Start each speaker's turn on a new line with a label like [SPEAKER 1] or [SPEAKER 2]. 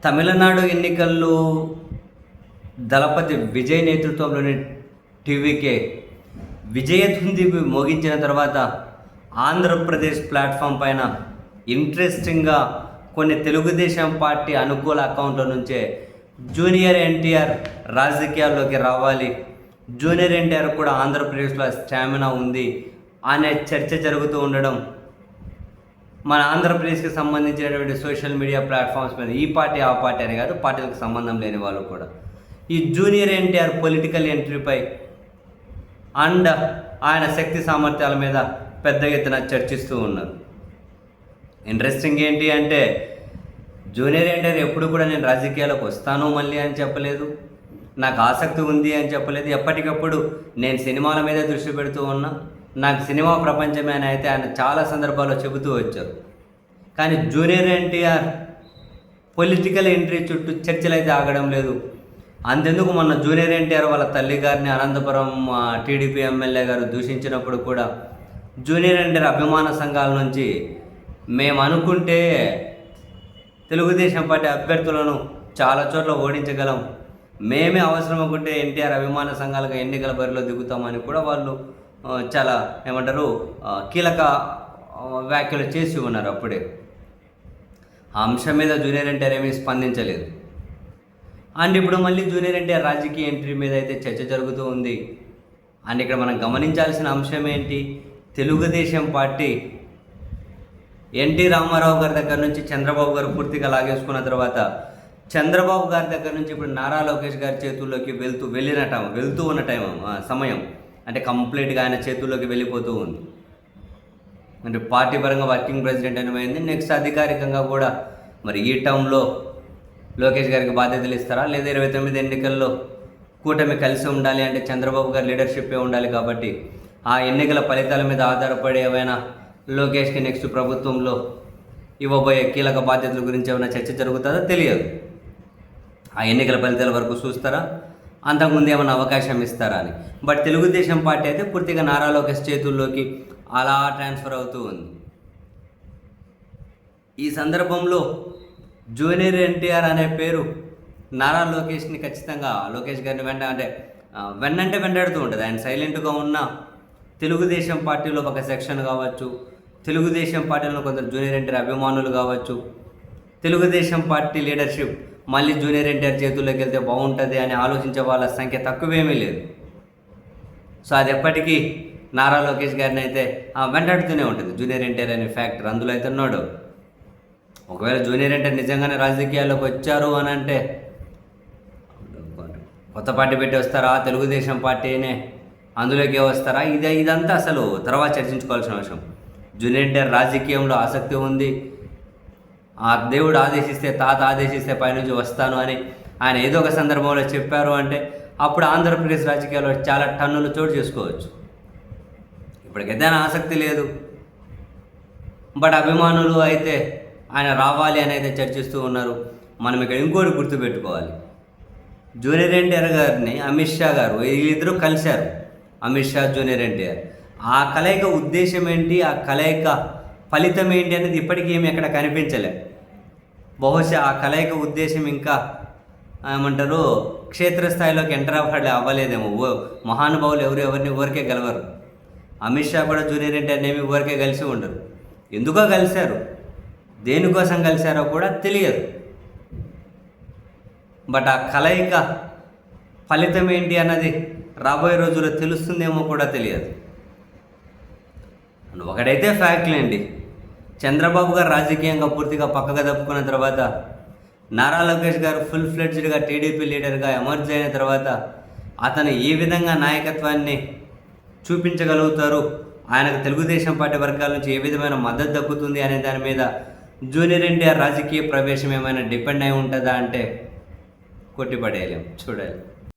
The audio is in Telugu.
[SPEAKER 1] తమిళనాడు ఎన్నికల్లో దళపతి విజయ్ నేతృత్వంలోని టీవీకే విజయదుంది మోగించిన తర్వాత ఆంధ్రప్రదేశ్ ప్లాట్ఫామ్ పైన ఇంట్రెస్టింగ్గా కొన్ని తెలుగుదేశం పార్టీ అనుకూల అకౌంట్ల నుంచే జూనియర్ ఎన్టీఆర్ రాజకీయాల్లోకి రావాలి, జూనియర్ ఎన్టీఆర్ కూడా ఆంధ్రప్రదేశ్లో స్టామినా ఉంది అనే చర్చ జరుగుతూ ఉండడం మన ఆంధ్రప్రదేశ్కి సంబంధించినటువంటి సోషల్ మీడియా ప్లాట్ఫామ్స్ మీద ఈ పార్టీ ఆ పార్టీ అని కాదు, పార్టీలకు సంబంధం లేని వాళ్ళు కూడా ఈ జూనియర్ ఎన్టీఆర్ పొలిటికల్ ఎంట్రీపై అండ్ ఆయన శక్తి సామర్థ్యాల మీద పెద్ద ఎత్తున చర్చిస్తూ ఉన్నారు. ఇంట్రెస్టింగ్ ఏంటి అంటే జూనియర్ ఎన్టీఆర్ ఎప్పుడు కూడా నేను రాజకీయాలకు వస్తాను మళ్ళీ అని చెప్పలేదు, నాకు ఆసక్తి ఉంది అని చెప్పలేదు. ఎప్పటికప్పుడు నేను సినిమాల మీదే దృష్టి పెడుతూ ఉన్నా, నాకు సినిమా ప్రపంచమే అని అయితే ఆయన చాలా సందర్భాల్లో చెబుతూ వచ్చారు. కానీ జూనియర్ ఎన్టీఆర్ పొలిటికల్ ఎంట్రీ చుట్టూ చర్చలు అయితే ఆగడం లేదు. అంతెందుకు మొన్న జూనియర్ ఎన్టీఆర్ వాళ్ళ తల్లి గారిని అనంతపురం టీడీపీ ఎమ్మెల్యే గారు దూషించినప్పుడు కూడా జూనియర్ ఎన్టీఆర్ అభిమాన సంఘాల నుంచి మేము అనుకుంటే తెలుగుదేశం పార్టీ అభ్యర్థులను చాలా చోట్ల ఓడించగలం, మేమే అవసరం అనుకుంటే ఎన్టీఆర్ అభిమాన సంఘాలుగా ఎన్నికల బరిలో దిగుతామని కూడా వాళ్ళు చాలా కీలక వ్యాఖ్యలు చేసి ఉన్నారు. అప్పుడే ఆ అంశం మీద జూనియర్ ఎన్టీఆర్ ఏమీ స్పందించలేదు. అండ్ ఇప్పుడు మళ్ళీ జూనియర్ ఎన్టీఆర్ రాజకీయ ఎంట్రీ మీద అయితే చర్చ జరుగుతూ ఉంది. అండ్ ఇక్కడ మనం గమనించాల్సిన అంశం ఏంటి, తెలుగుదేశం పార్టీ ఎన్టీ రామారావు గారి దగ్గర నుంచి చంద్రబాబు గారు పూర్తిగా లాగేసుకున్న తర్వాత చంద్రబాబు గారి దగ్గర నుంచి ఇప్పుడు నారా లోకేష్ గారి చేతుల్లోకి వెళ్తూ ఉన్న సమయం అంటే కంప్లీట్గా ఆయన చేతుల్లోకి వెళ్ళిపోతూ ఉంది. అంటే పార్టీ పరంగా వర్కింగ్ ప్రెసిడెంట్ అని పోయింది. నెక్స్ట్ అధికారికంగా కూడా మరి ఈ టర్మ్లో లోకేష్ గారికి బాధ్యతలు ఇస్తారా, లేదా 29 ఎన్నికల్లో కూటమి కలిసి ఉండాలి అంటే చంద్రబాబు గారి లీడర్షిప్పే ఉండాలి. కాబట్టి ఆ ఎన్నికల ఫలితాల మీద ఆధారపడి ఏమైనా లోకేష్కి నెక్స్ట్ ప్రభుత్వంలో ఇవ్వబోయే కీలక బాధ్యతల గురించి ఏమైనా చర్చ జరుగుతుందో తెలియదు. ఆ ఎన్నికల ఫలితాల వరకు చూస్తారా, అంతకుముందు ఏమైనా అవకాశం ఇస్తారా అని. బట్ తెలుగుదేశం పార్టీ అయితే పూర్తిగా నారా లోకేష్ చేతుల్లోకి అలా ట్రాన్స్ఫర్ అవుతూ ఉంది. ఈ సందర్భంలో జూనియర్ ఎన్టీఆర్ అనే పేరు నారా లోకేష్ని ఖచ్చితంగా లోకేష్ గారిని వెంటాడుతూ ఉంటుంది. ఆయన సైలెంట్గా ఉన్న తెలుగుదేశం పార్టీలో ఒక సెక్షన్ కావచ్చు, తెలుగుదేశం పార్టీలో కొందరు జూనియర్ ఎన్టీఆర్ అభిమానులు కావచ్చు, తెలుగుదేశం పార్టీ లీడర్షిప్ మళ్ళీ జూనియర్ ఎన్టీఆర్ చేతుల్లోకి వెళ్తే బాగుంటుంది అని ఆలోచించే వాళ్ళ సంఖ్య తక్కువేమీ లేదు. సో అది ఎప్పటికీ నారా లోకేష్ గారిని అయితే వెంటాడుతూనే ఉంటుంది జూనియర్ ఎన్టీఆర్ అనే ఫ్యాక్టర్. అందులో అయితే ఉన్నాడు. ఒకవేళ జూనియర్ ఎన్టీఆర్ నిజంగానే రాజకీయాల్లోకి వచ్చారు అని అంటే కొత్త పార్టీ పెట్టి వస్తారా, తెలుగుదేశం పార్టీనే అందులోకి వస్తారా, ఇదంతా అసలు తర్వాత చర్చించుకోవాల్సిన అవసరం. జూనియర్ ఎన్టీఆర్ రాజకీయంలో ఆసక్తి ఉంది, ఆ దేవుడు ఆదేశిస్తే తాత ఆదేశిస్తే పైనుంచి వస్తాను అని ఆయన ఏదో ఒక సందర్భంలో చెప్పారు అంటే అప్పుడు ఆంధ్రప్రదేశ్ రాజకీయాల్లో చాలా టన్నులు చోటు చేసుకోవచ్చు. ఇప్పటికైతే ఆయన ఆసక్తి లేదు. బట్ అభిమానులు అయితే ఆయన రావాలి అని అయితే చర్చిస్తూ ఉన్నారు. మనం ఇక్కడ ఇంకోటి గుర్తుపెట్టుకోవాలి, జూనియర్ ఎన్టీఆర్ గారిని అమిత్ షా గారు వీళ్ళిద్దరూ కలిశారు. అమిత్ షా జూనియర్ ఎన్టీఆర్ ఆ కలయిక ఉద్దేశం ఏంటి, ఆ కలయిక ఫలితం ఏంటి అనేది ఇప్పటికీ ఏమి ఎక్కడ కనిపించలే. బహుశా ఆ కలయిక ఉద్దేశం ఇంకా క్షేత్రస్థాయిలోకి ఎంటర్ అవ్వలేదేమో. మహానుభావులు ఎవరిని ఊరికే గెలవరు. అమిత్ షా కూడా జూనియర్ ఎన్టీఆర్ని ఏమి ఊరికే కలిసి ఉండరు. ఎందుకో కలిశారు, దేనికోసం కలిశారో కూడా తెలియదు. బట్ ఆ కలయిక ఫలితం ఏంటి అన్నది రాబోయే రోజుల్లో తెలుస్తుందేమో కూడా తెలియదు. ఒకటైతే ఫ్యాక్ట్లేండి, చంద్రబాబు గారు రాజకీయంగా పూర్తిగా పక్కగా తప్పుకున్న తర్వాత నారా లోకేష్ గారు ఫుల్ ఫ్లెడ్జ్డ్గా టీడీపీ లీడర్గా ఎమర్జ్ అయిన తర్వాత అతను ఏ విధంగా నాయకత్వాన్ని చూపించగలుగుతారు, ఆయనకు తెలుగుదేశం పార్టీ వర్గాల నుంచి ఏ విధమైన మద్దతు దక్కుతుంది అనే దాని మీద జూనియర్ ఎన్టీఆర్ రాజకీయ ప్రవేశం ఏమైనా డిపెండ్ అయి ఉంటుందా అంటే కొట్టిపడేయలేం. చూడాలి.